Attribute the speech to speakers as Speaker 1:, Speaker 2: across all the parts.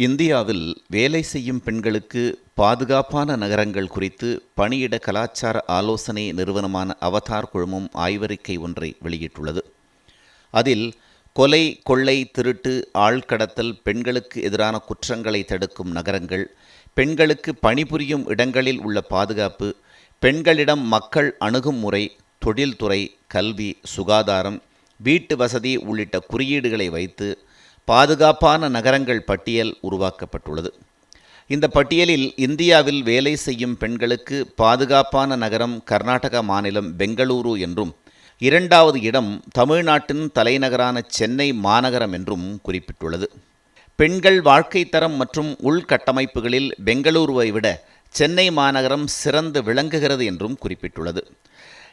Speaker 1: இந்தியாவில் வேலை செய்யும் பெண்களுக்கு பாதுகாப்பான நகரங்கள் குறித்து பணியிட கலாச்சார ஆலோசனை நிறுவனமான அவதார் குழுமம் ஆய்வறிக்கை ஒன்றை வெளியிட்டுள்ளது. அதில் கொலை, கொள்ளை, திருட்டு, ஆள்கடத்தல், பெண்களுக்கு எதிரான குற்றங்களை தடுக்கும் நகரங்கள், பெண்களுக்கு பணிபுரியும் இடங்களில் உள்ள பாதுகாப்பு, பெண்களிடம் மக்கள் அணுகும் முறை, தொழில்துறை, கல்வி, சுகாதாரம், வீட்டு வசதி உள்ளிட்ட குறியீடுகளை வைத்து பாதுகாப்பான நகரங்கள் பட்டியல் உருவாக்கப்பட்டுள்ளது. இந்த பட்டியலில் இந்தியாவில் வேலை செய்யும் பெண்களுக்கு பாதுகாப்பான நகரம் கர்நாடக மாநிலம் பெங்களூரு என்றும், இரண்டாவது இடம் தமிழ்நாட்டின் தலைநகரான சென்னை மாநகரம் என்றும் குறிப்பிட்டுள்ளது. பெண்கள் வாழ்க்கை தரம் மற்றும் உள்கட்டமைப்புகளில் பெங்களூருவை விட சென்னை மாநகரம் சிறந்து விளங்குகிறது என்றும் குறிப்பிட்டுள்ளது.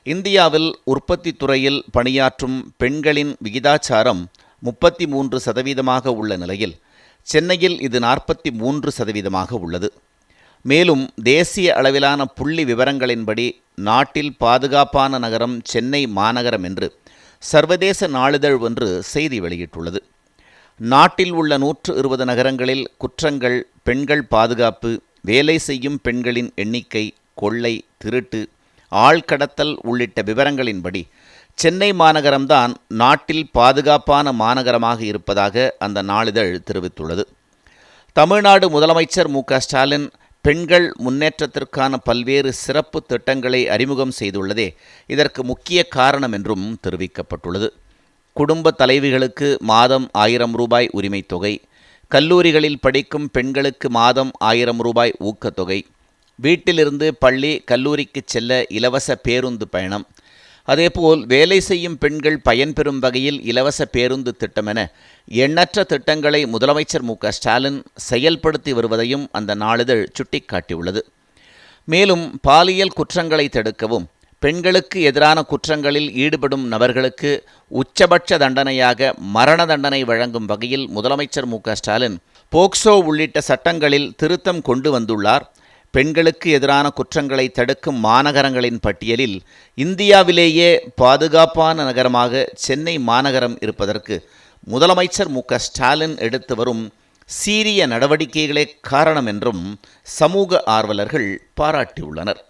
Speaker 1: இந்தியாவில் உற்பத்தி துறையில் பணியாற்றும் பெண்களின் விகிதாச்சாரம் 33% உள்ள நிலையில் சென்னையில் இது 43% உள்ளது. மேலும் தேசிய அளவிலான புள்ளி விவரங்களின்படி நாட்டில் பாதுகாப்பான நகரம் சென்னை மாநகரம் என்று சர்வதேச நாளிதழ் ஒன்று செய்தி வெளியிட்டுள்ளது. நாட்டில் உள்ள 120 நகரங்களில் குற்றங்கள், பெண்கள் பாதுகாப்பு, வேலை செய்யும் பெண்களின் எண்ணிக்கை, கொள்ளை, திருட்டு, ஆள்கடத்தல் உள்ளிட்ட விவரங்களின்படி சென்னை மாநகரம்தான் நாட்டில் பாதுகாப்பான மாநகரமாக இருப்பதாக அந்த நாளிதழ் தெரிவித்துள்ளது. தமிழ்நாடு முதலமைச்சர் மு.க.ஸ்டாலின் பெண்கள் முன்னேற்றத்திற்கான பல்வேறு சிறப்பு திட்டங்களை அறிமுகம் செய்துள்ளதே இதற்கு முக்கிய காரணம் என்றும் தெரிவிக்கப்பட்டுள்ளது. குடும்ப தலைவிகளுக்கு மாதம் 1000 ரூபாய் உரிமைத் தொகை, கல்லூரிகளில் படிக்கும் பெண்களுக்கு மாதம் 1000 ரூபாய் ஊக்கத்தொகை, வீட்டிலிருந்து பள்ளி, கல்லூரிக்கு செல்ல இலவச பேருந்து பயணம், அதேபோல் வேலை செய்யும் பெண்கள் பயன்பெறும் வகையில் இலவச பேருந்து திட்டம் என எண்ணற்ற திட்டங்களை முதலமைச்சர் மு.க.ஸ்டாலின் செயல்படுத்தி வருவதையும் அந்த நாளிதழ் சுட்டிக்காட்டியுள்ளது. மேலும் பாலியல் குற்றங்களை தடுக்கவும், பெண்களுக்கு எதிரான குற்றங்களில் ஈடுபடும் நபர்களுக்கு உச்சபட்ச தண்டனையாக மரண தண்டனை வழங்கும் வகையில் முதலமைச்சர் மு.க.ஸ்டாலின் போக்சோ உள்ளிட்ட சட்டங்களில் திருத்தம் கொண்டு வந்துள்ளார். பெண்களுக்கு எதிரான குற்றங்களை தடுக்கும் மாநகரங்களின் பட்டியலில் இந்தியாவிலேயே பாதுகாப்பான நகரமாக சென்னை மாநகரம் இருப்பதற்கு முதலமைச்சர் மு.க.ஸ்டாலின் எடுத்து வரும் சீரிய நடவடிக்கைகளே காரணம் என்றும் சமூக ஆர்வலர்கள் பாராட்டியுள்ளனர்.